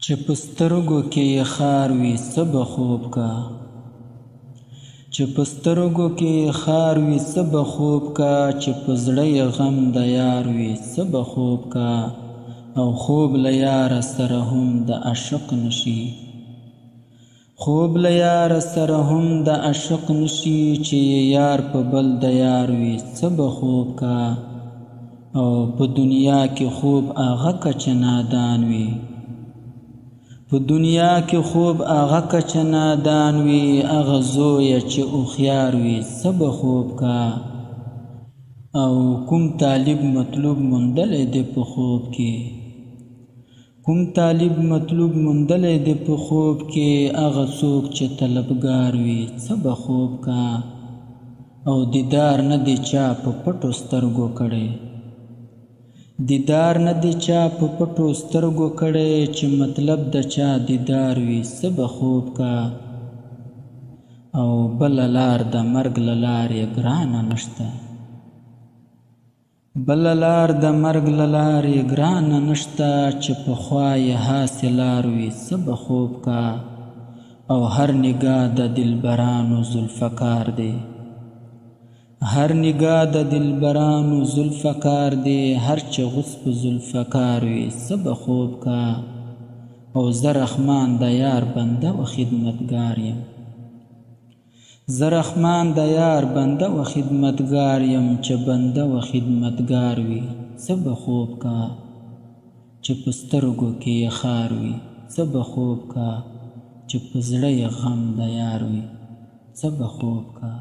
چې په سترګو کې یې خار وي څه به خوب کا چې په سترګو کې یې خار وي څه به خوب کا چې په زړه یې غم د یار وي څه به خوب کا او خوب له یاره سره هم د عاشق نشي خوب له یاره سره هم د عاشق نشي چې یار په بل د یار وي څه به خوب کا او په دنیا کې خوب هغه کچه نادان وي په دنیا کې خوب هغه کچه نادان وي هغه زویه چې هوښیار وي څه به خوب کا او کوم طالب مطلوب موندلی دی په خوب کې کوم طالب مطلوب موندلی دی په خوب کې هغه څوک چې طلبګار وي څه به خوب کا او دیدار نه دی چا په پټو سترګو کړی دیدار نه دی چا په پټو سترګو کړی چې مطلب د چا دیدار وي څه به خوب کا او بله لار د مرګ له لارې ګرانه نشته بله لار د مرګ له لارې ګرانه نشته چې پخوا یې هاسې لار وي څه به خوب کا او هر نگاه د دلبرانو زلفکار دی هر نگاه د دلبرانو زلفکار دی هر چې غصب زلفکار وي څه به خوب کا او زه رحمان د یار بنده و خدمتګار یم زه رحمان د یار بنده و خدمتګار یم چې بنده و خدمتګار وي څه به خوب کا چې په سترګو کې یې خار وي څه به خوب کا چې په زړه یې غم د یار وي څه به خوب کا